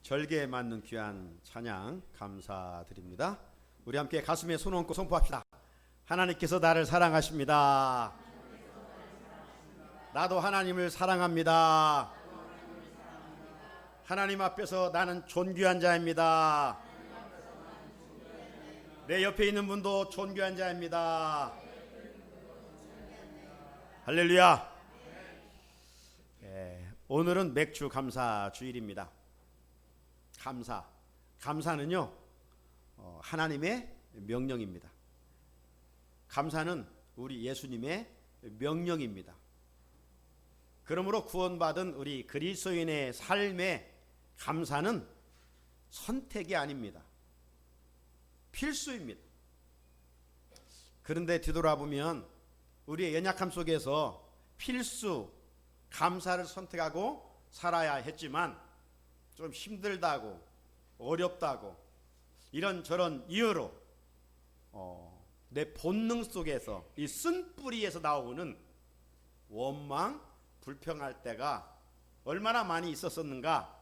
절개에 맞는 귀한 찬양 감사드립니다. 우리 함께 가슴에 손 얹고 선포합시다. 하나님께서 나를 사랑하십니다. 나도 하나님을 사랑합니다. 하나님 앞에서 나는 존귀한 자입니다. 내 옆에 있는 분도 존귀한 자입니다. 할렐루야. 오늘은 맥주 감사 주일입니다. 감사는요 하나님의 명령입니다. 감사는 우리 예수님의 명령입니다. 그러므로 구원받은 우리 그리스도인의 삶의 감사는 선택이 아닙니다. 필수입니다. 그런데 뒤돌아보면 우리의 연약함 속에서 필수 감사를 선택하고 살아야 했지만 좀 힘들다고 어렵다고 이런저런 이유로 내 본능 속에서 이 쓴뿌리에서 나오는 원망, 불평할 때가 얼마나 많이 있었었는가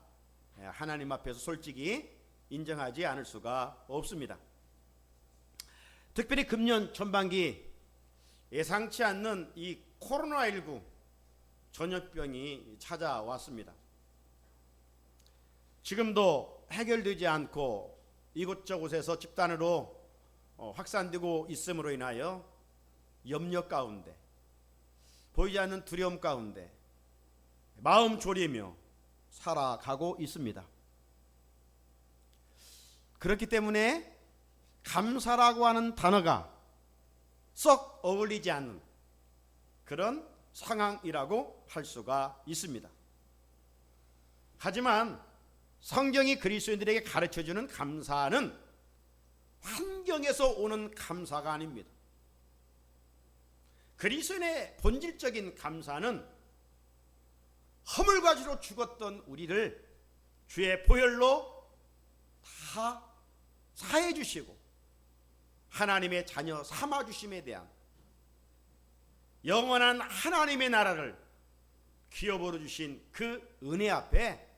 하나님 앞에서 솔직히 인정하지 않을 수가 없습니다. 특별히 금년 전반기 예상치 않는 이 코로나19 전염병이 찾아왔습니다. 지금도 해결되지 않고 이곳저곳에서 집단으로 확산되고 있음으로 인하여 염려 가운데, 보이지 않는 두려움 가운데 마음 졸이며 살아가고 있습니다. 그렇기 때문에 감사라고 하는 단어가 썩 어울리지 않는 그런 상황이라고 할 수가 있습니다. 하지만 성경이 그리스도인들에게 가르쳐주는 감사는 환경에서 오는 감사가 아닙니다. 그리스도인의 본질적인 감사는 허물과지로 죽었던 우리를 주의 보혈로 다 사해 주시고 하나님의 자녀 삼아 주심에 대한 영원한 하나님의 나라를 기업으로 주신 그 은혜 앞에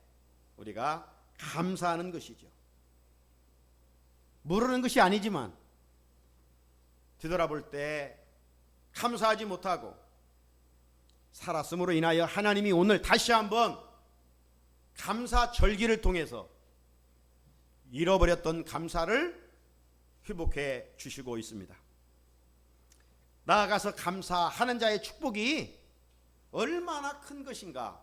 우리가 감사하는 것이죠. 모르는 것이 아니지만 뒤돌아볼 때 감사하지 못하고 살았음으로 인하여 하나님이 오늘 다시 한번 감사 절기를 통해서 잃어버렸던 감사를 회복해 주시고 있습니다. 나아가서 감사하는 자의 축복이 얼마나 큰 것인가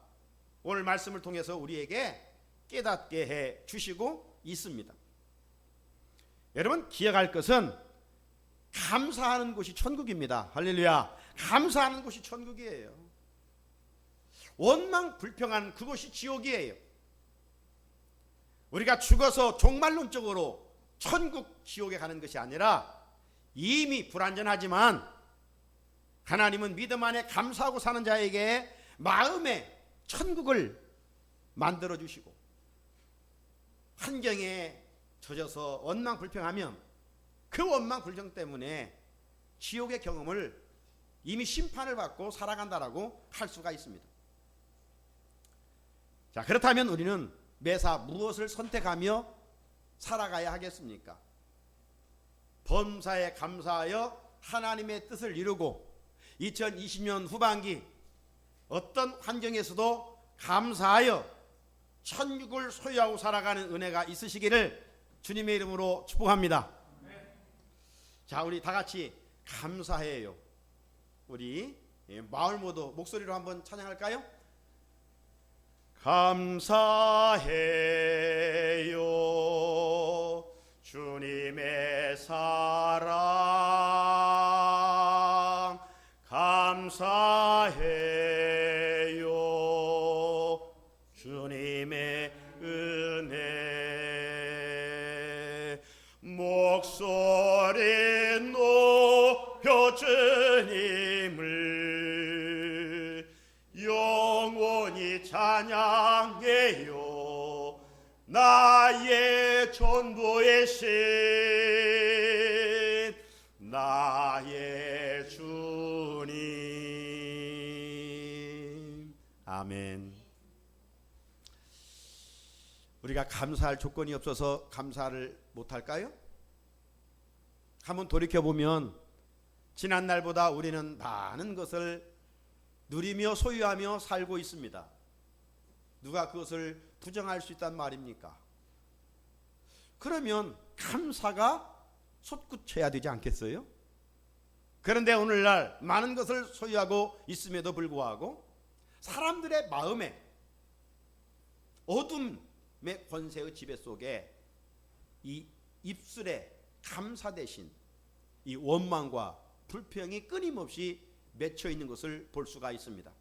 오늘 말씀을 통해서 우리에게 깨닫게 해 주시고 있습니다. 여러분 기억할 것은 감사하는 곳이 천국입니다. 할렐루야. 감사하는 곳이 천국이에요. 원망 불평한 그곳이 지옥이에요. 우리가 죽어서 종말론적으로 천국 지옥에 가는 것이 아니라 이미 불완전하지만 하나님은 믿음 안에 감사하고 사는 자에게 마음의 천국을 만들어 주시고 환경에 젖어서 원망 불평하면 그 원망 불평 때문에 지옥의 경험을 이미 심판을 받고 살아간다라고 할 수가 있습니다. 자, 그렇다면 우리는 매사 무엇을 선택하며 살아가야 하겠습니까? 범사에 감사하여 하나님의 뜻을 이루고 2020년 후반기 어떤 환경에서도 감사하여 천국을 소유하고 살아가는 은혜가 있으시기를 주님의 이름으로 축복합니다. 자, 우리 다 같이 감사해요. 우리 마을 모두 목소리로 한번 찬양할까요? 감사해요 주님의 사랑 감사해요 주님의 은혜 목소리 높여 주님을 영원히 찬양해요 나의 전부의 신 나의 주님. 아멘. 우리가 감사할 조건이 없어서 감사를 못할까요? 한번 돌이켜보면 지난 날보다 우리는 많은 것을 누리며 소유하며 살고 있습니다. 누가 그것을 부정할 수 있단 말입니까? 그러면 감사가 솟구쳐야 되지 않겠어요? 그런데 오늘날 많은 것을 소유하고 있음에도 불구하고 사람들의 마음에 어둠의 권세의 지배 속에 이 입술에 감사 대신 이 원망과 불평이 끊임없이 맺혀 있는 것을 볼 수가 있습니다.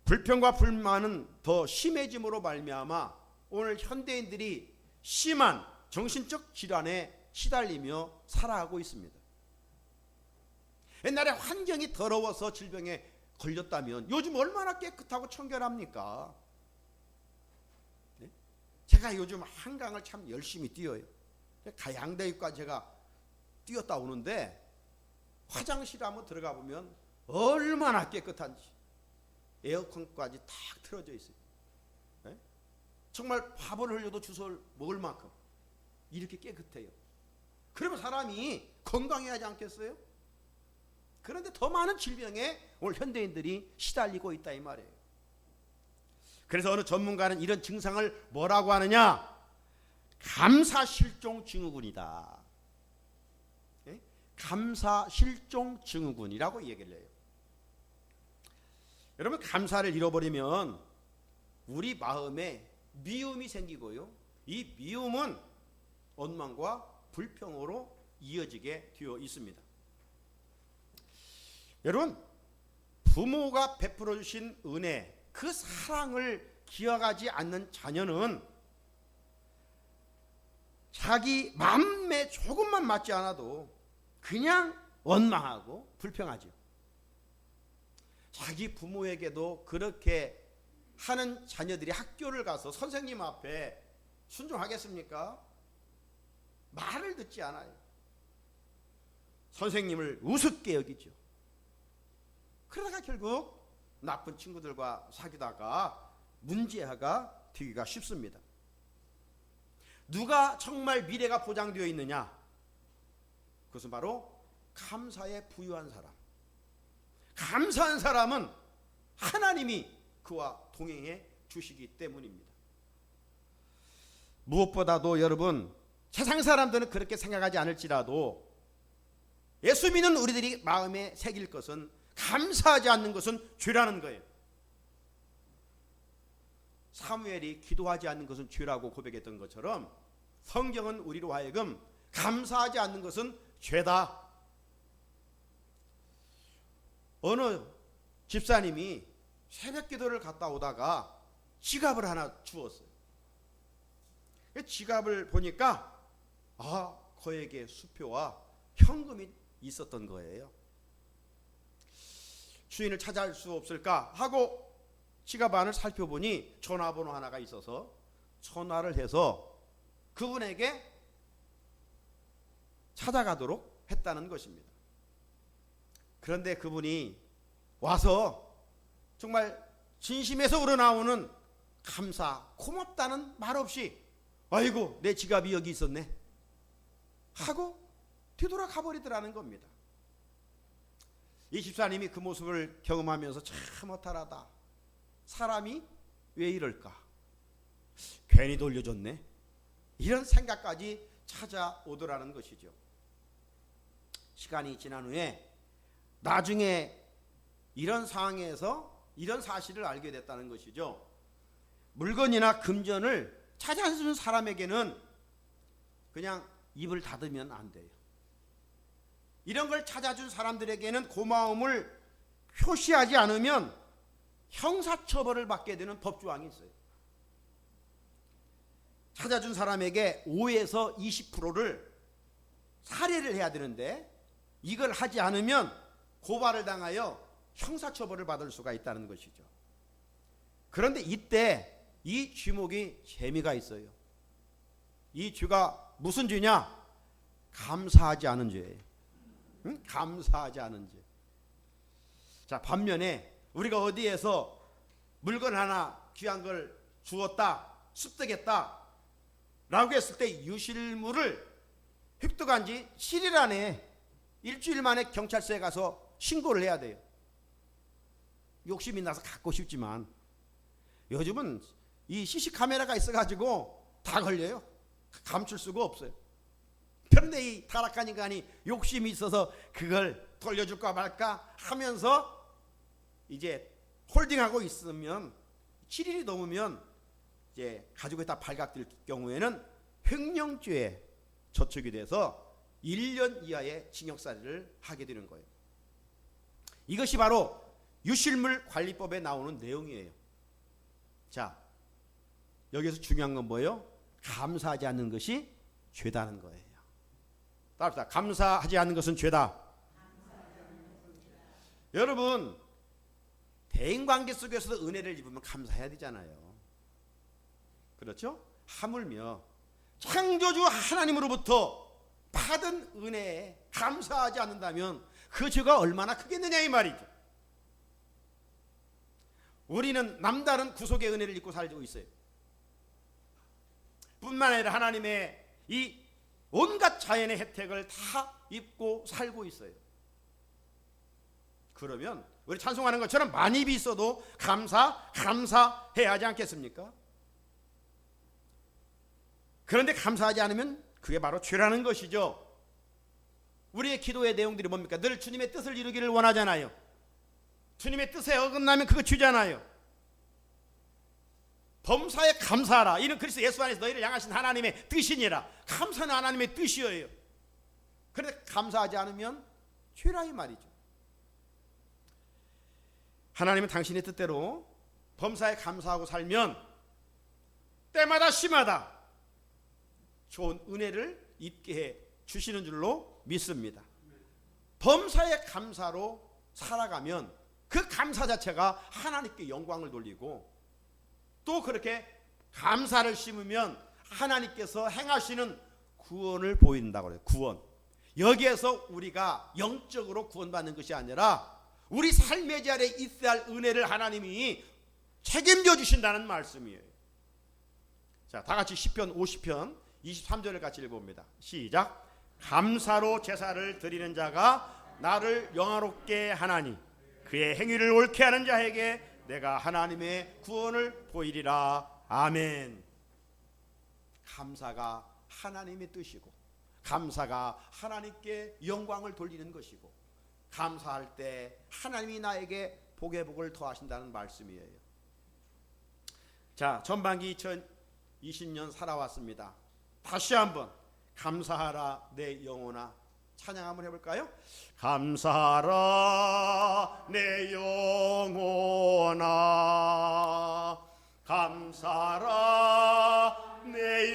불평과 불만은 더 심해짐으로 말미암아 오늘 현대인들이 심한 정신적 질환에 시달리며 살아가고 있습니다. 옛날에 환경이 더러워서 질병에 걸렸다면 요즘 얼마나 깨끗하고 청결합니까? 네? 제가 요즘 한강을 참 열심히 뛰어요. 가양대교까지 제가 뛰었다 오는데 화장실에 한번 들어가 보면 얼마나 깨끗한지 에어컨까지 탁 틀어져 있어요. 네? 정말 밥을 흘려도 주워 먹을 만큼 이렇게 깨끗해요. 그러면 사람이 건강해야지 않겠어요? 그런데 더 많은 질병에 오늘 현대인들이 시달리고 있다 이 말이에요. 그래서 어느 전문가는 이런 증상을 뭐라고 하느냐? 감사실종 증후군이다. 네? 감사실종 증후군이라고 얘기를 해요. 여러분, 감사를 잃어버리면 우리 마음에 미움이 생기고요. 이 미움은 원망과 불평으로 이어지게 되어 있습니다. 여러분, 부모가 베풀어 주신 은혜, 그 사랑을 기억하지 않는 자녀는 자기 마음에 조금만 맞지 않아도 그냥 원망하고 불평하죠. 자기 부모에게도 그렇게 하는 자녀들이 학교를 가서 선생님 앞에 순종하겠습니까? 말을 듣지 않아요. 선생님을 우습게 여기죠. 그러다가 결국 나쁜 친구들과 사귀다가 문제아가 되기가 쉽습니다. 누가 정말 미래가 보장되어 있느냐? 그것은 바로 감사에 부유한 사람. 감사한 사람은 하나님이 그와 동행해 주시기 때문입니다. 무엇보다도 여러분, 세상 사람들은 그렇게 생각하지 않을지라도 예수 믿는 우리들이 마음에 새길 것은 감사하지 않는 것은 죄라는 거예요. 사무엘이 기도하지 않는 것은 죄라고 고백했던 것처럼 성경은 우리로 하여금 감사하지 않는 것은 죄다. 어느 집사님이 새벽 기도를 갔다 오다가 지갑을 하나 주었어요. 지갑을 보니까 거액의 수표와 현금이 있었던 거예요. 주인을 찾아할 수 없을까 하고 지갑 안을 살펴보니 전화번호 하나가 있어서 전화를 해서 그분에게 찾아가도록 했다는 것입니다. 그런데 그분이 와서 정말 진심에서 우러나오는 감사, 고맙다는 말 없이 아이고 내 지갑이 여기 있었네 하고 뒤돌아가 버리더라는 겁니다. 이 집사님이 그 모습을 경험하면서 참 허탈하다. 사람이 왜 이럴까? 괜히 돌려줬네. 이런 생각까지 찾아오더라는 것이죠. 시간이 지난 후에 나중에 이런 상황에서 이런 사실을 알게 됐다는 것이죠. 물건이나 금전을 찾아주는 사람에게는 그냥 입을 닫으면 안 돼요. 이런 걸 찾아준 사람들에게는 고마움을 표시하지 않으면 형사처벌을 받게 되는 법조항이 있어요. 찾아준 사람에게 5에서 20%를 살해를 해야 되는데 이걸 하지 않으면 고발을 당하여 형사처벌을 받을 수가 있다는 것이죠. 그런데 이때 이 쥐목이 재미가 있어요. 이 쥐가 무슨 쥐냐? 감사하지 않은 죄예요. 응? 감사하지 않은 죄. 자, 반면에 우리가 어디에서 물건 하나 귀한 걸 주었다, 습득했다 라고 했을 때 유실물을 획득한 지 7일 안에, 일주일 만에 경찰서에 가서 신고를 해야 돼요. 욕심이 나서 갖고 싶지만 요즘은 이 CC 카메라가 있어가지고 다 걸려요. 감출 수가 없어요. 그런데 이 타락한 인간이 욕심이 있어서 그걸 돌려줄까 말까 하면서 이제 홀딩하고 있으면 7일이 넘으면 이제 가지고 있다 발각될 경우에는 횡령죄에 저촉이 돼서 1년 이하의 징역살이를 하게 되는 거예요. 이것이 바로 유실물 관리법에 나오는 내용이에요. 자, 여기서 중요한 건 뭐예요? 감사하지 않는 것이 죄다는 거예요. 따라합시다. 감사하지 않는 것은 죄다. 여러분, 대인관계 속에서도 은혜를 입으면 감사해야 되잖아요. 그렇죠? 하물며 창조주 하나님으로부터 받은 은혜에 감사하지 않는다면 그 죄가 얼마나 크겠느냐 이 말이죠. 우리는 남다른 구속의 은혜를 입고 살고 있어요. 뿐만 아니라 하나님의 이 온갖 자연의 혜택을 다 입고 살고 있어요. 그러면 우리 찬송하는 것처럼 많이 있어도 감사해야 하지 않겠습니까? 그런데 감사하지 않으면 그게 바로 죄라는 것이죠. 우리의 기도의 내용들이 뭡니까? 늘 주님의 뜻을 이루기를 원하잖아요. 주님의 뜻에 어긋나면 그거 죄잖아요. 범사에 감사하라. 이는 그리스도 예수 안에서 너희를 향하신 하나님의 뜻이니라. 감사는 하나님의 뜻이에요. 그런데 감사하지 않으면 죄라 이 말이죠. 하나님은 당신의 뜻대로 범사에 감사하고 살면 때마다 시마다 좋은 은혜를 입게 해 주시는 줄로 믿습니다. 범사에 감사로 살아가면 그 감사 자체가 하나님께 영광을 돌리고, 또 그렇게 감사를 심으면 하나님께서 행하시는 구원을 보인다고 그래요. 구원. 여기에서 우리가 영적으로 구원받는 것이 아니라 우리 삶의 자리에 있어야 할 은혜를 하나님이 책임져 주신다는 말씀이에요. 자, 다 같이 시편 50편 23절을 같이 읽어봅니다. 시작. 감사로 제사를 드리는 자가 나를 영화롭게 하나니 그의 행위를 옳게 하는 자에게 내가 하나님의 구원을 보이리라. 아멘. 감사가 하나님의 뜻이고, 감사가 하나님께 영광을 돌리는 것이고, 감사할 때 하나님이 나에게 복의 복을 더하신다는 말씀이에요. 자, 전반기 2020년 살아왔습니다. 다시 한번 감사하라 내 영혼아 찬양 한번 해볼까요? 감사하라 내 영혼아, 감사하라 내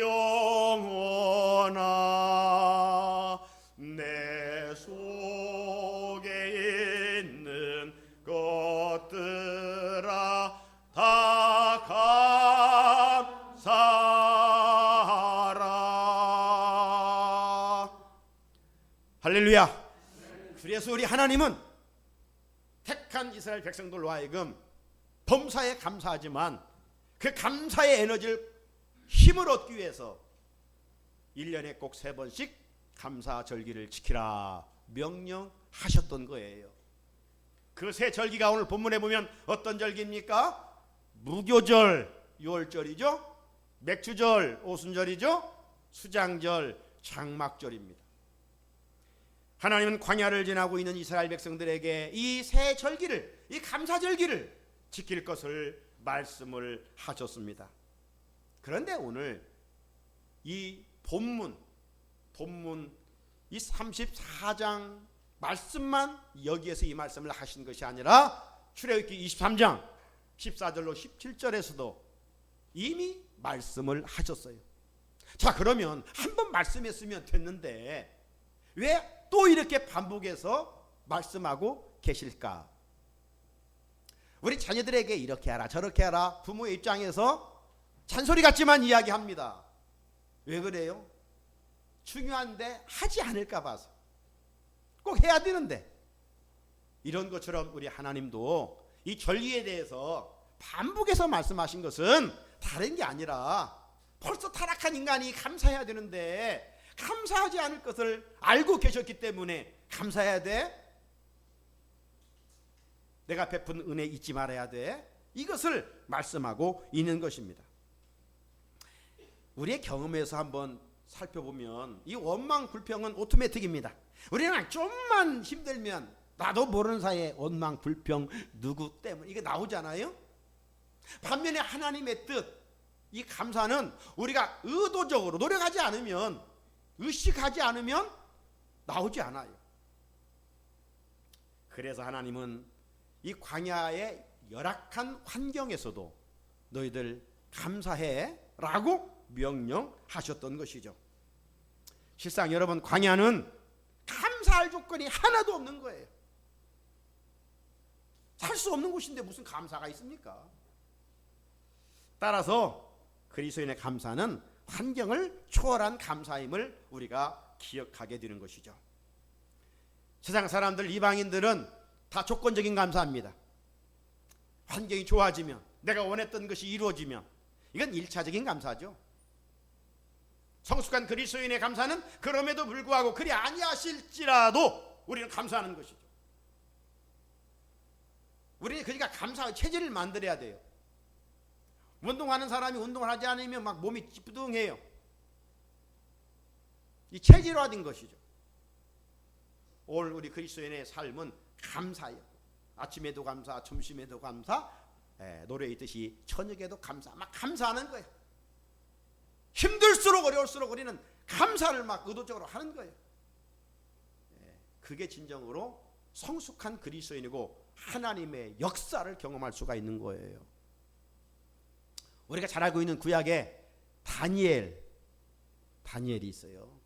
영혼아, 내 속에 있는 것들아 다 감사하라. 할렐루야. 그래서 우리 하나님은 택한 이스라엘 백성들로 하여금 범사에 감사하지만 그 감사의 에너지를 힘을 얻기 위해서 1년에 꼭 3번씩 감사절기를 지키라 명령하셨던 거예요. 그 세 절기가 오늘 본문에 보면 어떤 절기입니까? 무교절 6월절이죠. 맥주절 오순절이죠. 수장절 장막절입니다. 하나님은 광야를 지나고 있는 이스라엘 백성들에게 이 세 절기를, 이 감사절기를 지킬 것을 말씀을 하셨습니다. 그런데 오늘 이 본문 이 34장 말씀만 여기에서 이 말씀을 하신 것이 아니라 출애굽기 23장 14절로 17절에서도 이미 말씀을 하셨어요. 자, 그러면 한 번 말씀했으면 됐는데 왜 또 이렇게 반복해서 말씀하고 계실까? 우리 자녀들에게 이렇게 하라 저렇게 하라 부모의 입장에서 잔소리 같지만 이야기합니다. 왜 그래요? 중요한데 하지 않을까 봐서. 꼭 해야 되는데. 이런 것처럼 우리 하나님도 이 절기에 대해서 반복해서 말씀하신 것은 다른 게 아니라 벌써 타락한 인간이 감사해야 되는데 감사하지 않을 것을 알고 계셨기 때문에 감사해야 돼. 내가 베푼 은혜 잊지 말아야 돼. 이것을 말씀하고 있는 것입니다. 우리의 경험에서 한번 살펴보면 이 원망 불평은 오토매틱입니다. 우리는 좀만 힘들면 나도 모르는 사이에 원망 불평 누구 때문에 이게 나오잖아요. 반면에 하나님의 뜻, 이 감사는 우리가 의도적으로 노력하지 않으면, 의식하지 않으면 나오지 않아요. 그래서 하나님은 이 광야의 열악한 환경에서도 너희들 감사해 라고 명령하셨던 것이죠. 실상 여러분, 광야는 감사할 조건이 하나도 없는 거예요. 살 수 없는 곳인데 무슨 감사가 있습니까? 따라서 그리스도인의 감사는 환경을 초월한 감사임을 우리가 기억하게 되는 것이죠. 세상 사람들, 이방인들은 다 조건적인 감사합니다. 환경이 좋아지면, 내가 원했던 것이 이루어지면, 이건 1차적인 감사죠. 성숙한 그리스도인의 감사는 그럼에도 불구하고 그리 아니하실지라도 우리는 감사하는 것이죠. 우리는 그러니까 감사의 체질을 만들어야 돼요. 운동하는 사람이 운동을 하지 않으면 막 몸이 찌뿌둥해요. 이 체질화된 것이죠. 오늘 우리 그리스도인의 삶은 감사예요. 아침에도 감사, 점심에도 감사, 노래에 있듯이 저녁에도 감사, 막 감사하는 거예요. 힘들수록 어려울수록 우리는 감사를 막 의도적으로 하는 거예요. 그게 진정으로 성숙한 그리스도인이고 하나님의 역사를 경험할 수가 있는 거예요. 우리가 잘 알고 있는 구약에 다니엘이 있어요.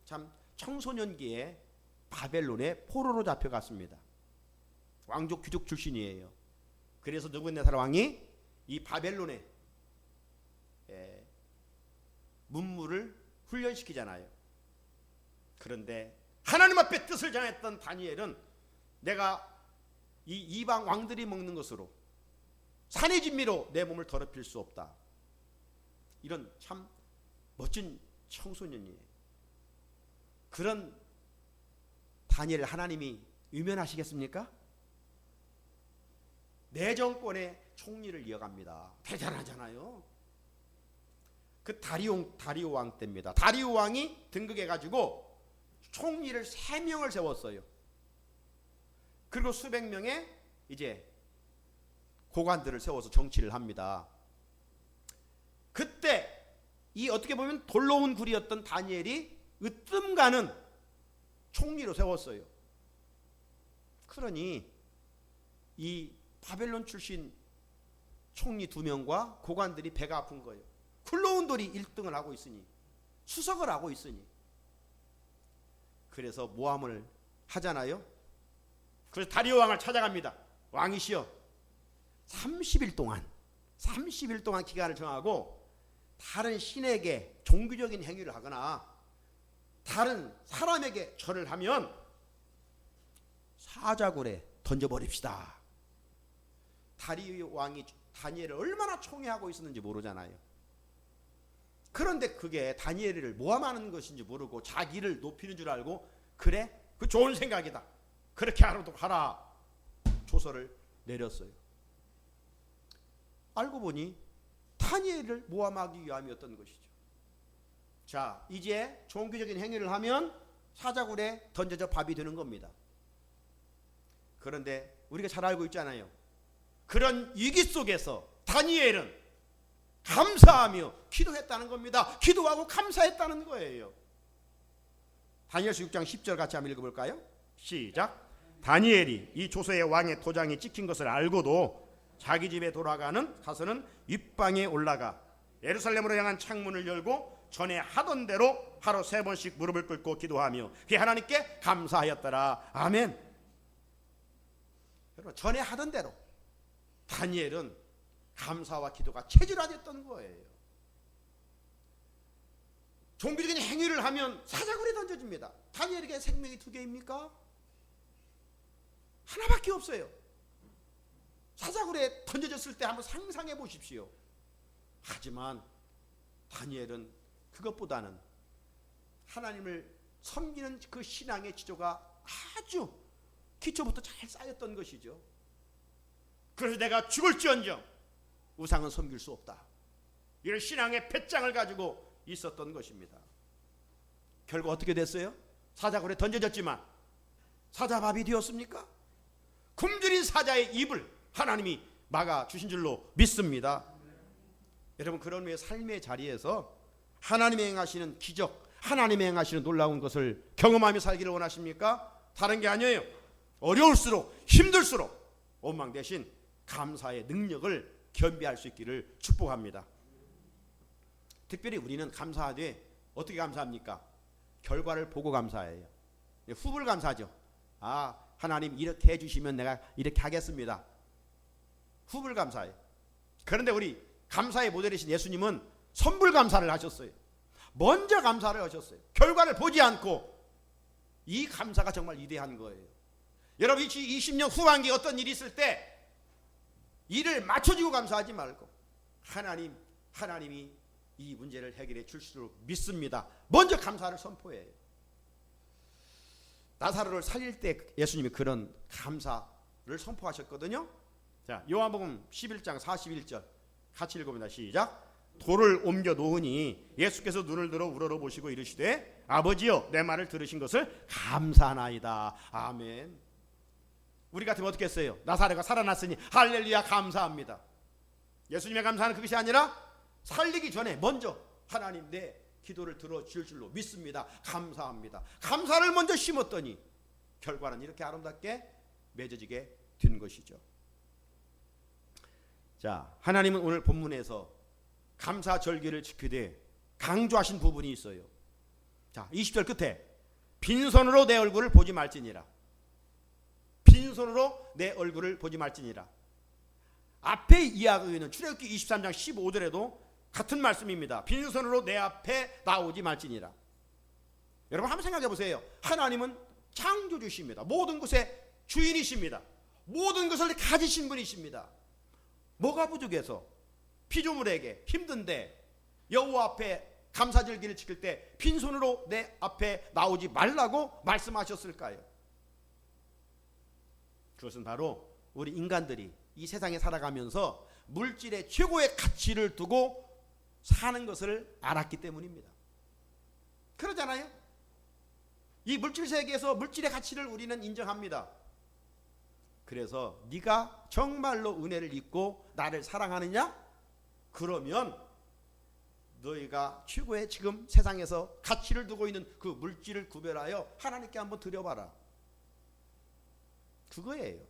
참 청소년기에 바벨론에 포로로 잡혀갔습니다. 왕족 귀족 출신이에요. 그래서 느부갓네살 왕이 이 바벨론에 문무를 훈련시키잖아요. 그런데 하나님 앞에 뜻을 전했던 다니엘은 내가 이 이방 왕들이 먹는 것으로 산의 진미로 내 몸을 더럽힐 수 없다. 이런 참 멋진 청소년이에요. 그런 다니엘 하나님이 유면하시겠습니까? 내 정권의 총리를 이어갑니다. 대단하잖아요. 그 다리오 왕 때입니다. 다리오 왕이 등극해가지고 총리를 3명을 세웠어요. 그리고 수백 명의 이제 고관들을 세워서 정치를 합니다. 그때 이 어떻게 보면 돌로운 굴이었던 다니엘이 으뜸가는 총리로 세웠어요. 그러니 이 바벨론 출신 총리 2명과 고관들이 배가 아픈 거예요. 굴러온 돌이 1등을 하고 있으니, 수석을 하고 있으니. 그래서 모함을 하잖아요. 그래서 다리오 왕을 찾아갑니다. 왕이시여, 30일 동안 기간을 정하고 다른 신에게 종교적인 행위를 하거나 다른 사람에게 절을 하면 사자굴에 던져버립시다. 다리오 왕이 다니엘을 얼마나 총애하고 있었는지 모르잖아요. 그런데 그게 다니엘을 모함하는 것인지 모르고 자기를 높이는 줄 알고, 그래? 그 좋은 생각이다. 그렇게 하라. 조서를 내렸어요. 알고 보니 다니엘을 모함하기 위함이었던 것이죠. 자, 이제 종교적인 행위를 하면 사자굴에 던져져 밥이 되는 겁니다. 그런데 우리가 잘 알고 있잖아요. 그런 위기 속에서 다니엘은 감사하며 기도했다는 겁니다. 기도하고 감사했다는 거예요. 다니엘서 6장 10절 같이 한번 읽어볼까요? 시작. 다니엘이 이 조서의 왕의 도장이 찍힌 것을 알고도 자기 집에 가서는 윗방에 올라가 예루살렘으로 향한 창문을 열고 전에 하던 대로 하루 3번씩 무릎을 꿇고 기도하며 그 하나님께 감사하였더라. 아멘. 여러분, 전에 하던 대로 다니엘은 감사와 기도가 체질화됐던 거예요. 종교적인 행위를 하면 사자굴에 던져집니다. 다니엘에게 생명이 2개입니까? 하나밖에 없어요. 사자굴에 던져졌을 때 한번 상상해 보십시오. 하지만 다니엘은 그것보다는 하나님을 섬기는 그 신앙의 지조가 아주 기초부터 잘 쌓였던 것이죠. 그래서 내가 죽을지언정 우상은 섬길 수 없다, 이런 신앙의 배짱을 가지고 있었던 것입니다. 결국 어떻게 됐어요? 사자굴에 던져졌지만 사자밥이 되었습니까? 굶주린 사자의 입을 하나님이 막아주신 줄로 믿습니다. 여러분, 그런 후에 삶의 자리에서 하나님이 행하시는 기적, 하나님이 행하시는 놀라운 것을 경험하며 살기를 원하십니까? 다른 게 아니에요. 어려울수록 힘들수록 원망 대신 감사의 능력을 겸비할 수 있기를 축복합니다. 특별히 우리는 감사하되 어떻게 감사합니까? 결과를 보고 감사해요. 후불 감사죠. 아, 하나님 이렇게 해주시면 내가 이렇게 하겠습니다. 후불 감사해요. 그런데 우리 감사의 모델이신 예수님은 선불 감사를 하셨어요. 먼저 감사를 하셨어요. 결과를 보지 않고. 이 감사가 정말 위대한 거예요. 여러분, 20년 후반기에 어떤 일이 있을 때 일을 맞춰주고 감사하지 말고 하나님이 이 문제를 해결해 줄 수 믿습니다. 먼저 감사를 선포해요. 나사로를 살릴 때 예수님이 그런 감사를 선포하셨거든요. 자, 요한복음 11장 41절 같이 읽어봅니다. 시작. 돌을 옮겨 놓으니 예수께서 눈을 들어 우러러 보시고 이르시되 아버지여, 내 말을 들으신 것을 감사하나이다. 아멘. 우리 같으면 어떻게 했어요? 나사로가 살아났으니 할렐루야 감사합니다. 예수님의 감사는 그것이 아니라 살리기 전에 먼저 하나님 내 기도를 들어줄 줄로 믿습니다. 감사합니다. 감사를 먼저 심었더니 결과는 이렇게 아름답게 맺어지게 된 것이죠. 자, 하나님은 오늘 본문에서 감사 절기를 지키되 강조하신 부분이 있어요. 자, 20절 끝에 빈손으로 내 얼굴을 보지 말지니라. 빈손으로 내 얼굴을 보지 말지니라. 앞에 이야기하고 있는 출애굽기 23장 15절에도 같은 말씀입니다. 빈손으로 내 앞에 나오지 말지니라. 여러분, 한번 생각해 보세요. 하나님은 창조주십니다. 모든 것의 주인이십니다. 모든 것을 가지신 분이십니다. 뭐가 부족해서 피조물에게 힘든데 여호와 앞에 감사절기를 지킬 때 빈손으로 내 앞에 나오지 말라고 말씀하셨을까요? 그것은 바로 우리 인간들이 이 세상에 살아가면서 물질의 최고의 가치를 두고 사는 것을 알았기 때문입니다. 그러잖아요. 이 물질 세계에서 물질의 가치를 우리는 인정합니다. 그래서 네가 정말로 은혜를 입고 나를 사랑하느냐? 그러면 너희가 최고의 지금 세상에서 가치를 두고 있는 그 물질을 구별하여 하나님께 한번 드려봐라. 그거예요.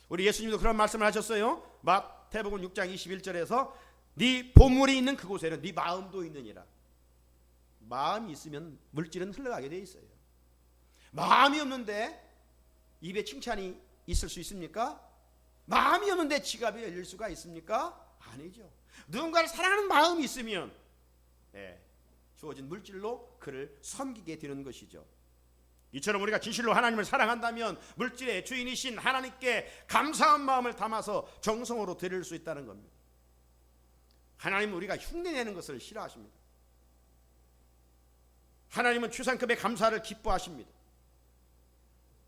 우리 예수님도 그런 말씀을 하셨어요. 마태복음 6장 21절에서 네 보물이 있는 그곳에는 네 마음도 있느니라. 마음이 있으면 물질은 흘러가게 돼 있어요. 마음이 없는데 입에 칭찬이 있을 수 있습니까? 마음이 없는데 지갑이 열릴 수가 있습니까? 아니죠. 누군가를 사랑하는 마음이 있으면 주어진 물질로 그를 섬기게 되는 것이죠. 이처럼 우리가 진실로 하나님을 사랑한다면 물질의 주인이신 하나님께 감사한 마음을 담아서 정성으로 드릴 수 있다는 겁니다. 하나님은 우리가 흉내내는 것을 싫어하십니다. 하나님은 최상급의 감사를 기뻐하십니다.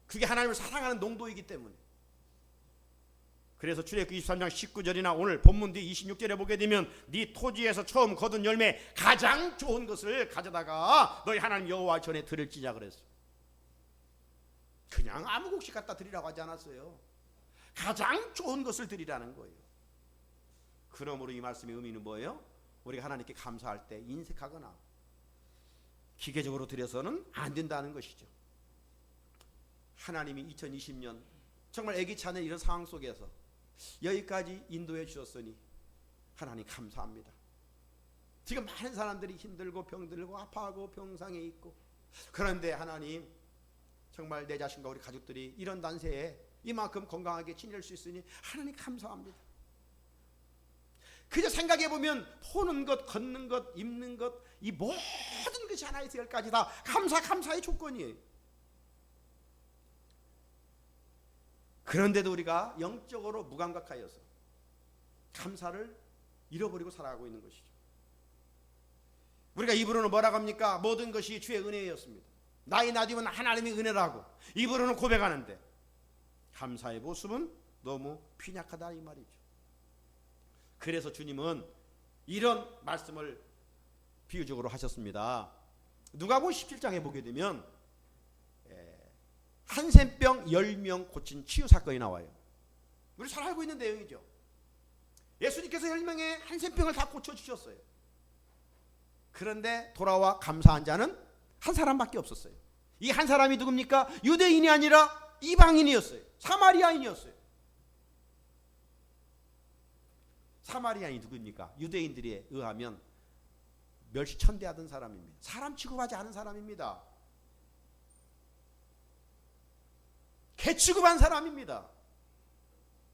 그게 하나님을 사랑하는 농도이기 때문에. 그래서 출애굽기 23장 19절이나 오늘 본문 뒤 26절에 보게 되면 네 토지에서 처음 거둔 열매 가장 좋은 것을 가져다가 너희 하나님 여호와 전에 드릴지냐 그랬어요. 그냥 아무 곡식 갖다 드리라고 하지 않았어요. 가장 좋은 것을 드리라는 거예요. 그러므로 이 말씀의 의미는 뭐예요? 우리가 하나님께 감사할 때 인색하거나 기계적으로 드려서는 안 된다는 것이죠. 하나님이 2020년 정말 애기치 않은 이런 상황 속에서 여기까지 인도해 주셨으니 하나님 감사합니다. 지금 많은 사람들이 힘들고 병들고 아파하고 병상에 있고, 그런데 하나님 정말 내 자신과 우리 가족들이 이런 난세에 이만큼 건강하게 지낼 수 있으니 하나님 감사합니다. 그저 생각해보면 보는 것, 걷는 것, 입는 것, 이 모든 것이 하나에서 열까지 다 감사의 조건이에요. 그런데도 우리가 영적으로 무감각하여서 감사를 잃어버리고 살아가고 있는 것이죠. 우리가 입으로는 뭐라고 합니까? 모든 것이 주의 은혜였습니다. 나이 낮으면 하나님의 은혜라고 입으로는 고백하는데 감사의 모습은 너무 빈약하다 이 말이죠. 그래서 주님은 이런 말씀을 비유적으로 하셨습니다. 누가복음 17장에 보게 되면 한센병 10명 고친 치유 사건이 나와요. 우리 잘 알고 있는 내용이죠. 예수님께서 10명의 한센병을 다 고쳐주셨어요. 그런데 돌아와 감사한 자는 한 사람밖에 없었어요. 이 한 사람이 누굽니까? 유대인이 아니라 이방인이었어요. 사마리아인이었어요. 사마리아인이 누굽니까? 유대인들에 의하면 멸시천대하던 사람입니다. 사람 취급하지 않은 사람입니다. 개 취급한 사람입니다.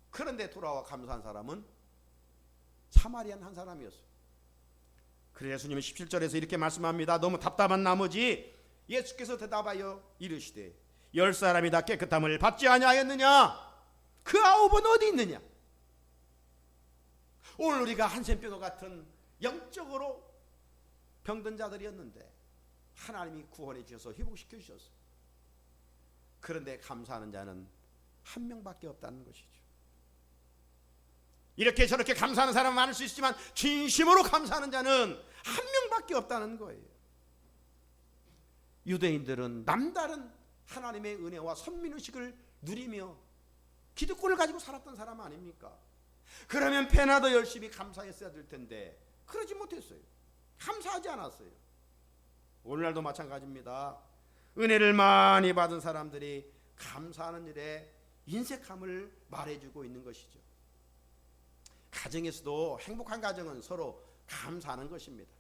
그런데 돌아와 감사한 사람은 사마리안 한 사람이었어요. 그래서 예수님은 17절에서 이렇게 말씀합니다. 너무 답답한 나머지 예수께서 대답하여 이르시되 10사람이 다 깨끗함을 받지 아니하였느냐? 그 9은 어디 있느냐? 오늘 우리가 한센병과 같은 영적으로 병든 자들이었는데 하나님이 구원해 주셔서 회복시켜 주셨어요. 그런데 감사하는 자는 한 명밖에 없다는 것이죠. 이렇게 저렇게 감사하는 사람은 많을 수 있지만 진심으로 감사하는 자는 한 명밖에 없다는 거예요. 유대인들은 남다른 하나님의 은혜와 선민의식을 누리며 기득권을 가지고 살았던 사람 아닙니까? 그러면 배나 더 열심히 감사했어야 될 텐데 그러지 못했어요. 감사하지 않았어요. 오늘날도 마찬가지입니다. 은혜를 많이 받은 사람들이 감사하는 일에 인색함을 말해주고 있는 것이죠. 가정에서도 행복한 가정은 서로 감사하는 것입니다.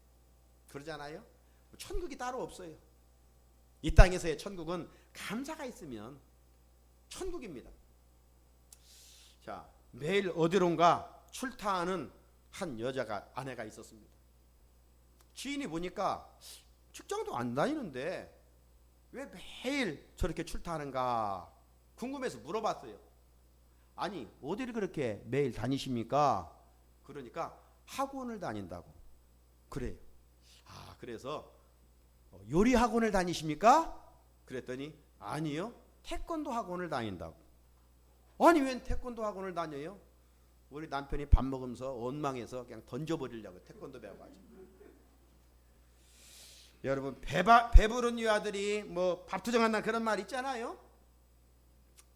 그러잖아요. 천국이 따로 없어요. 이 땅에서의 천국은 감사가 있으면 천국입니다. 자, 매일 어디론가 출타하는 한 여자가 아내가 있었습니다. 지인이 보니까 직장도 안 다니는데 왜 매일 저렇게 출타하는가 궁금해서 물어봤어요. 아니 어디를 그렇게 매일 다니십니까? 그러니까 학원을 다닌다고. 그래요. 아 그래서 요리 학원을 다니십니까? 그랬더니 아니요 태권도 학원을 다닌다고. 아니 웬 태권도 학원을 다녀요? 우리 남편이 밥 먹으면서 원망해서 그냥 던져버리려고 태권도 배워가지고. 여러분 배부른 유아들이 뭐 밥투정한다 그런 말 있잖아요.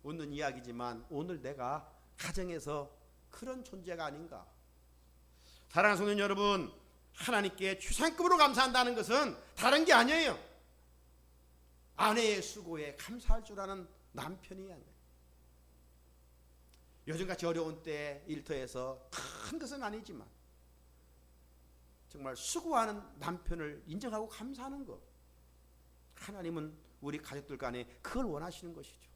웃는 이야기지만 오늘 내가 가정에서 그런 존재가 아닌가. 사랑하는 성도 여러분, 하나님께 최상급으로 감사한다는 것은 다른 게 아니에요. 아내의 수고에 감사할 줄 아는 남편이 아니에요. 요즘같이 어려운 때 일터에서 큰 것은 아니지만 정말 수고하는 남편을 인정하고 감사하는 것, 하나님은 우리 가족들 간에 그걸 원하시는 것이죠.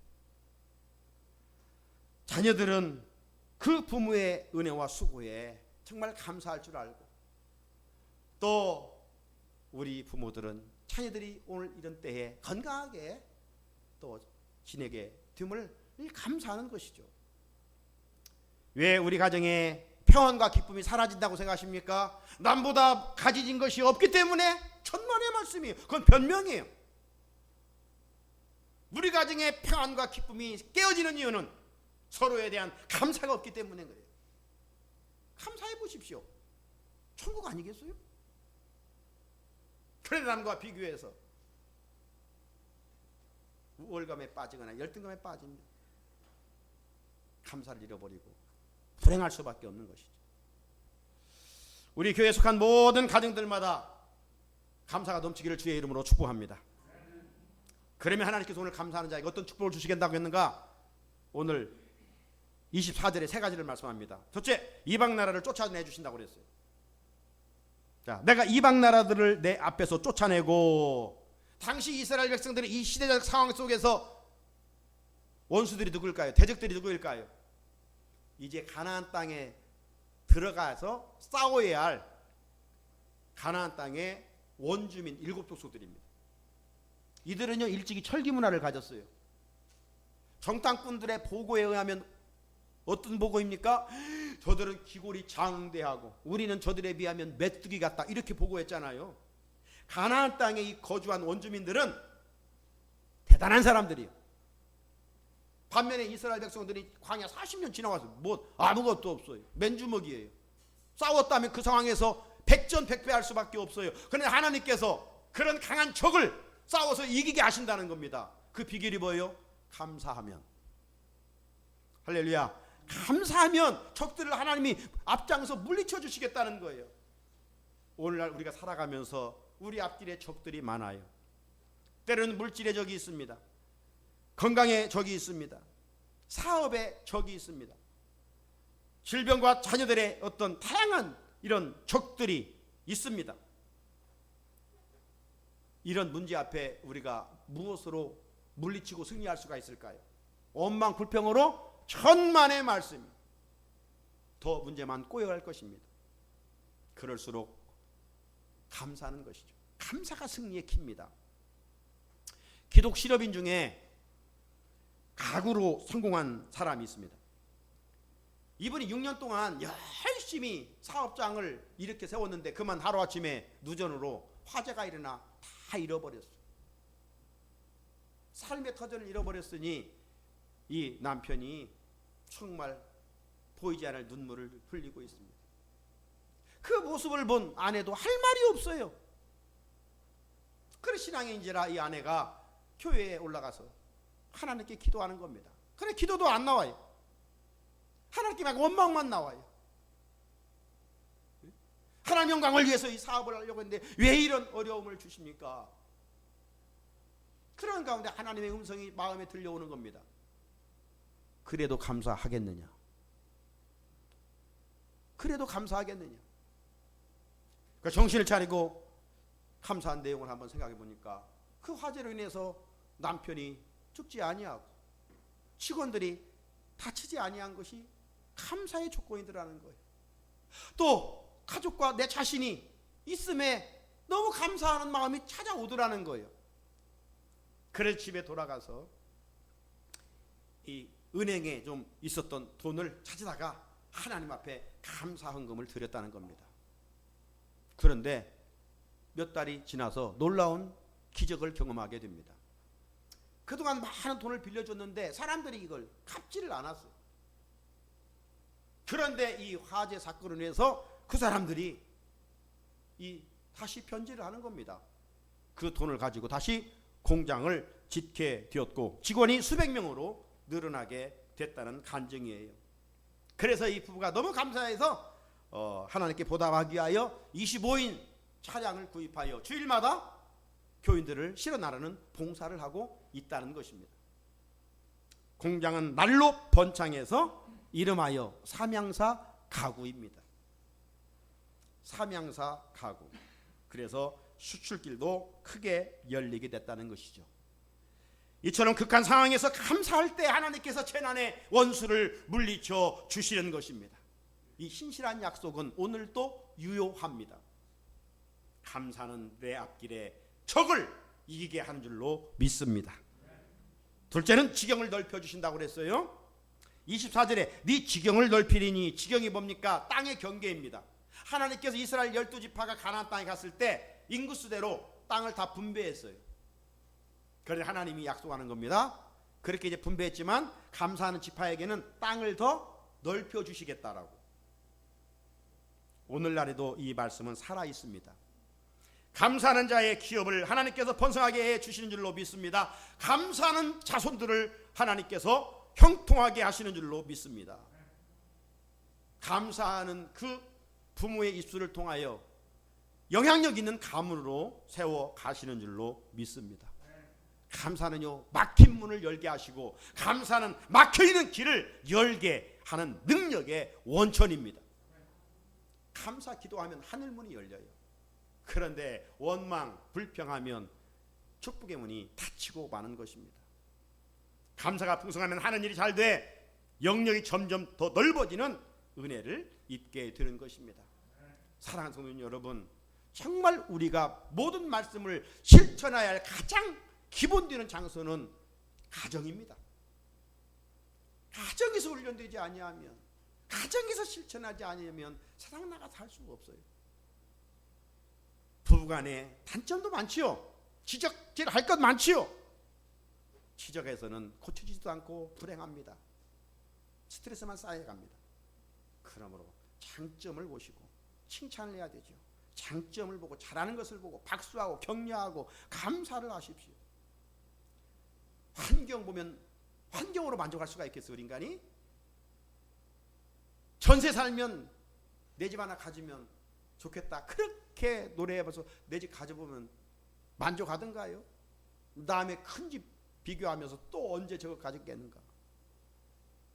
자녀들은 그 부모의 은혜와 수고에 정말 감사할 줄 알고, 또 우리 부모들은 자녀들이 오늘 이런 때에 건강하게 또 지내게 됨을 감사하는 것이죠. 왜 우리 가정에 평안과 기쁨이 사라진다고 생각하십니까? 남보다 가지진 것이 없기 때문에. 천만의 말씀이에요. 그건 변명이에요. 우리 가정에 평안과 기쁨이 깨어지는 이유는 서로에 대한 감사가 없기 때문에 그래요. 감사해 보십시오. 천국 아니겠어요? 편안함과 비교해서 우월감에 빠지거나 열등감에 빠지면 감사를 잃어버리고 불행할 수밖에 없는 것이죠. 우리 교회에 속한 모든 가정들마다 감사가 넘치기를 주의 이름으로 축복합니다. 그러면 하나님께서 오늘 감사하는 자에게 어떤 축복을 주시겠다고 했는가? 오늘 24절에 세 가지를 말씀합니다. 첫째, 이방 나라를 쫓아내 주신다고 그랬어요. 자, 내가 이방 나라들을 내 앞에서 쫓아내고, 당시 이스라엘 백성들이 이 시대적 상황 속에서 원수들이 누구일까요? 대적들이 누구일까요? 이제 가나안 땅에 들어가서 싸워야 할 가나안 땅의 원주민 7족속들입니다. 이들은요 일찍이 철기 문화를 가졌어요. 정탐꾼들의 보고에 의하면 어떤 보고입니까? 저들은 기골이 장대하고 우리는 저들에 비하면 메뚜기 같다 이렇게 보고했잖아요. 가나안 땅에 이 거주한 원주민들은 대단한 사람들이에요. 반면에 이스라엘 백성들이 광야 40년 지나와서 뭐 아무것도 없어요. 맨주먹이에요. 싸웠다면 그 상황에서 백전백패할 수밖에 없어요. 그런데 하나님께서 그런 강한 적을 싸워서 이기게 하신다는 겁니다. 그 비결이 뭐예요? 감사하면. 할렐루야. 감사하면 적들을 하나님이 앞장서 물리쳐 주시겠다는 거예요. 오늘날 우리가 살아가면서 우리 앞길에 적들이 많아요. 때로는 물질의 적이 있습니다. 건강의 적이 있습니다. 사업의 적이 있습니다. 질병과 자녀들의 어떤 다양한 이런 적들이 있습니다. 이런 문제 앞에 우리가 무엇으로 물리치고 승리할 수가 있을까요? 원망 불평으로 천만의 말씀이 더 문제만 꼬여갈 것입니다. 그럴수록 감사하는 것이죠. 감사가 승리의 키입니다. 기독 실업인 중에 가구로 성공한 사람이 있습니다. 이분이 6년 동안 열심히 사업장을 이렇게 세웠는데 그만 하루아침에 누전으로 화재가 일어나 다 잃어버렸어요. 삶의 터전을 잃어버렸으니 이 남편이 정말 보이지 않을 눈물을 흘리고 있습니다. 그 모습을 본 아내도 할 말이 없어요. 그래 신앙인지라 이 아내가 교회에 올라가서 하나님께 기도하는 겁니다. 그래 기도도 안 나와요. 하나님께 막 원망만 나와요. 하나님 영광을 위해서 이 사업을 하려고 했는데 왜 이런 어려움을 주십니까? 그런 가운데 하나님의 음성이 마음에 들려오는 겁니다. 그래도 감사하겠느냐? 그래도 감사하겠느냐? 그러니까 정신을 차리고 감사한 내용을 한번 생각해 보니까 그 화재로 인해서 남편이 죽지 아니하고 직원들이 다치지 아니한 것이 감사의 조건이더라는 거예요. 또 가족과 내 자신이 있음에 너무 감사하는 마음이 찾아오더라는 거예요. 그래서 집에 돌아가서 이 은행에 좀 있었던 돈을 찾으다가 하나님 앞에 감사 헌금을 드렸다는 겁니다. 그런데 몇 달이 지나서 놀라운 기적을 경험하게 됩니다. 그동안 많은 돈을 빌려줬는데 사람들이 이걸 갚지를 않았어요. 그런데 이 화재 사건으로 인해서 그 사람들이 다시 변제를 하는 겁니다. 그 돈을 가지고 다시 공장을 짓게 되었고 직원이 수백 명으로 늘어나게 됐다는 간증이에요. 그래서 이 부부가 너무 감사해서 하나님께 보답하기 위하여 25인 차량을 구입하여 주일마다 교인들을 실어 나르는 봉사를 하고 있다는 것입니다. 공장은 날로 번창해서 이름하여 삼양사 가구입니다. 삼양사 가구. 그래서 수출길도 크게 열리게 됐다는 것이죠. 이처럼 극한 상황에서 감사할 때 하나님께서 재난의 원수를 물리쳐 주시는 것입니다. 이 신실한 약속은 오늘도 유효합니다. 감사는 내 앞길에 적을 이기게 하는 줄로 믿습니다. 둘째는 지경을 넓혀주신다고 그랬어요. 24절에 네 지경을 넓히리니, 지경이 뭡니까? 땅의 경계입니다. 하나님께서 이스라엘 12지파가 가나안 땅에 갔을 때 인구수대로 땅을 다 분배했어요. 그래서 하나님이 약속하는 겁니다. 그렇게 이제 분배했지만 감사하는 지파에게는 땅을 더 넓혀주시겠다라고. 오늘날에도 이 말씀은 살아있습니다. 감사하는 자의 기업을 하나님께서 번성하게 해주시는 줄로 믿습니다. 감사하는 자손들을 하나님께서 형통하게 하시는 줄로 믿습니다. 감사하는 그 부모의 입술을 통하여 영향력 있는 가문으로 세워 가시는 줄로 믿습니다. 감사는요, 막힌 문을 열게 하시고 감사는 막혀있는 길을 열게 하는 능력의 원천입니다. 감사 기도하면 하늘문이 열려요. 그런데 원망 불평하면 축복의 문이 닫히고 마는 것입니다. 감사가 풍성하면 하는 일이 잘 돼 영역이 점점 더 넓어지는 은혜를 입게 되는 것입니다. 사랑하는 성도 여러분, 정말 우리가 모든 말씀을 실천해야 할 가장 기본되는 장소는 가정입니다. 가정에서 훈련되지 아니하면, 가정에서 실천하지 않으면 세상 나가서 할 수가 없어요. 부부간에 단점도 많지요. 지적질할 것 많지요. 지적해서는 고쳐지지도 않고 불행합니다. 스트레스만 쌓여갑니다. 그러므로 장점을 보시고 칭찬을 해야 되죠. 장점을 보고 잘하는 것을 보고 박수하고 격려하고 감사를 하십시오. 환경 보면 환경으로 만족할 수가 있겠어요, 우리 인간이? 전세 살면 내 집 하나 가지면 좋겠다, 그렇게 노래해봐서 내 집 가져보면 만족하던가요? 다음에 큰 집 비교하면서 또 언제 저거 가졌겠는가?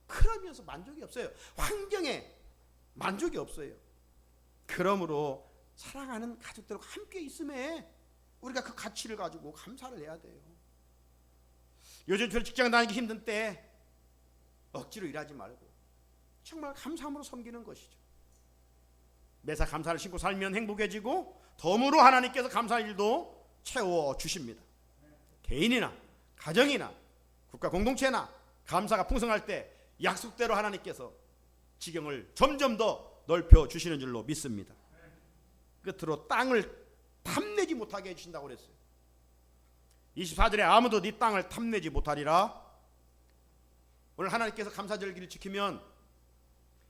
그러면서 만족이 없어요. 환경에 만족이 없어요. 그러므로 사랑하는 가족들과 함께 있음에 우리가 그 가치를 가지고 감사를 해야 돼요. 요즘처럼 직장 다니기 힘든 때 억지로 일하지 말고 정말 감사함으로 섬기는 것이죠. 매사 감사를 신고 살면 행복해지고 덤으로 하나님께서 감사할 일도 채워주십니다. 개인이나 가정이나 국가 공동체나 감사가 풍성할 때 약속대로 하나님께서 지경을 점점 더 넓혀주시는 줄로 믿습니다. 끝으로 땅을 탐내지 못하게 해주신다고 그랬어요. 24절에 아무도 네 땅을 탐내지 못하리라. 오늘 하나님께서 감사절기를 지키면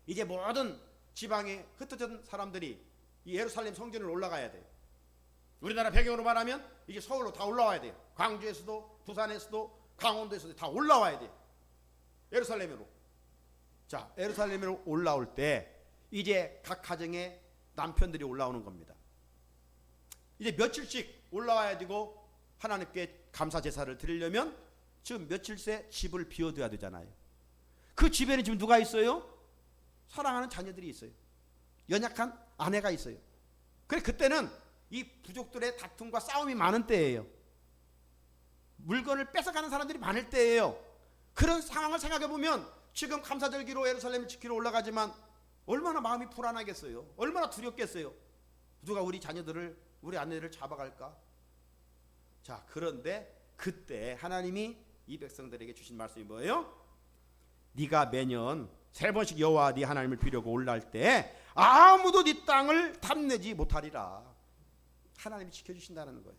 이제 모든 지방에 흩어진 사람들이 이 예루살렘 성전을 올라가야 돼요. 우리나라 배경으로 말하면 이제 서울로 다 올라와야 돼요. 광주에서도 부산에서도 강원도에서도 다 올라와야 돼요. 예루살렘으로. 자, 예루살렘으로 올라올 때 이제 각 가정에 남편들이 올라오는 겁니다. 이제 며칠씩 올라와야 되고 하나님께 감사 제사를 드리려면 지금 며칠새 집을 비워둬야 되잖아요. 그 집에는 지금 누가 있어요? 사랑하는 자녀들이 있어요. 연약한 아내가 있어요. 그래, 그때는 이 부족들의 다툼과 싸움이 많은 때예요. 물건을 뺏어가는 사람들이 많을 때예요. 그런 상황을 생각해 보면 지금 감사절기로 예루살렘을 지키러 올라가지만 얼마나 마음이 불안하겠어요. 얼마나 두렵겠어요. 누가 우리 자녀들을, 우리 아내를 잡아갈까? 자, 그런데 그때 하나님이 이 백성들에게 주신 말씀이 뭐예요? 네가 매년 3번씩 여호와 네 하나님을 비려고 올라갈 때 아무도 네 땅을 탐내지 못하리라. 하나님이 지켜주신다는 거예요.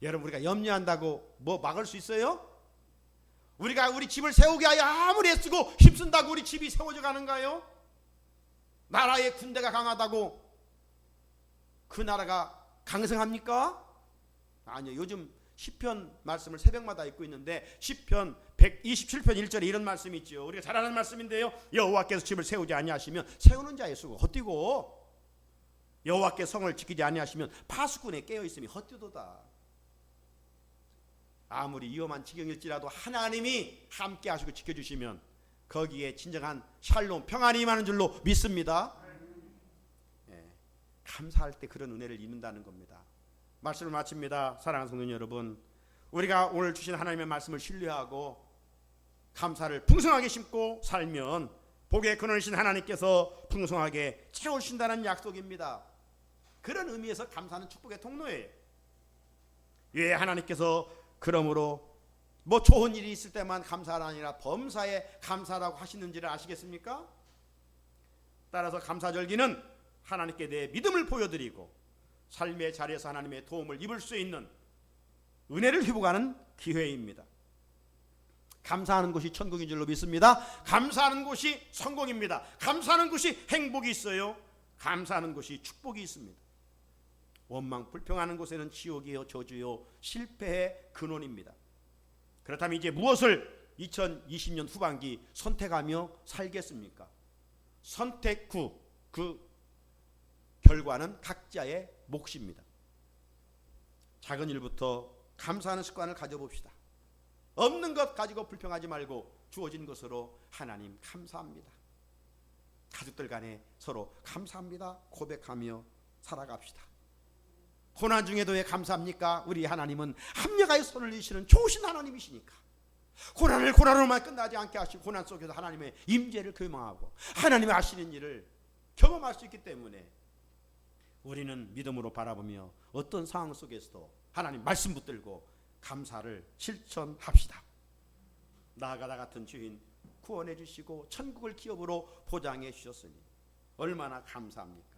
여러분, 우리가 염려한다고 뭐 막을 수 있어요? 우리가 우리 집을 세우게 하여 아무리 애쓰고 힘쓴다고 우리 집이 세워져 가는가요? 나라의 군대가 강하다고 그 나라가 강성합니까? 아니요. 요즘 시편 말씀을 새벽마다 읽고 있는데 시편 127편 1절에 이런 말씀이 있죠. 우리가 잘 아는 말씀인데요. 여호와께서 집을 세우지 아니하시면 세우는 자의 수고 헛되고 여호와께 성을 지키지 아니하시면 파수꾼에 깨어있음이 헛되도다. 아무리 위험한 지경일지라도 하나님이 함께 하시고 지켜주시면 거기에 진정한 샬롬 평안이 임하는 줄로 믿습니다. 감사할 때 그런 은혜를 입는다는 겁니다. 말씀을 마칩니다. 사랑하는 성도 여러분, 우리가 오늘 주신 하나님의 말씀을 신뢰하고 감사를 풍성하게 심고 살면 복의 근원이신 하나님께서 풍성하게 채우신다는 약속입니다. 그런 의미에서 감사는 축복의 통로예요. 왜 하나님께서 그러므로 뭐 좋은 일이 있을 때만 감사가 아니라 범사에 감사라고 하시는지를 아시겠습니까? 따라서 감사절기는 하나님께 내 믿음을 보여드리고 삶의 자리에서 하나님의 도움을 입을 수 있는 은혜를 회복하는 기회입니다. 감사하는 곳이 천국인 줄로 믿습니다. 감사하는 곳이 성공입니다. 감사하는 곳이 행복이 있어요. 감사하는 곳이 축복이 있습니다. 원망 불평하는 곳에는 지옥이요 저주요 실패의 근원입니다. 그렇다면 이제 무엇을 2020년 후반기 선택하며 살겠습니까? 선택 후 그 결과는 각자의 몫입니다. 작은 일부터 감사하는 습관을 가져봅시다. 없는 것 가지고 불평하지 말고 주어진 것으로 하나님 감사합니다. 가족들 간에 서로 감사합니다 고백하며 살아갑시다. 고난 중에도 왜 감사합니까? 우리 하나님은 합력하여 손을 내시는 좋으신 하나님이시니까 고난을 고난으로만 끝나지 않게 하시고 고난 속에서 하나님의 임재를 경험하고 하나님의 하시는 일을 경험할 수 있기 때문에 우리는 믿음으로 바라보며 어떤 상황 속에서도 하나님 말씀 붙들고 감사를 실천합시다. 나아가 나 같은 주인 구원해 주시고 천국을 기업으로 보장해 주셨으니 얼마나 감사합니까?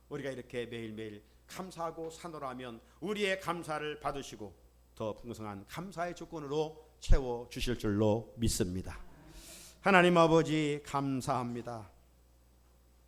우리가 이렇게 매일매일 감사하고 산호라면 우리의 감사를 받으시고 더 풍성한 감사의 조건으로 채워 주실 줄로 믿습니다. 하나님 아버지 감사합니다.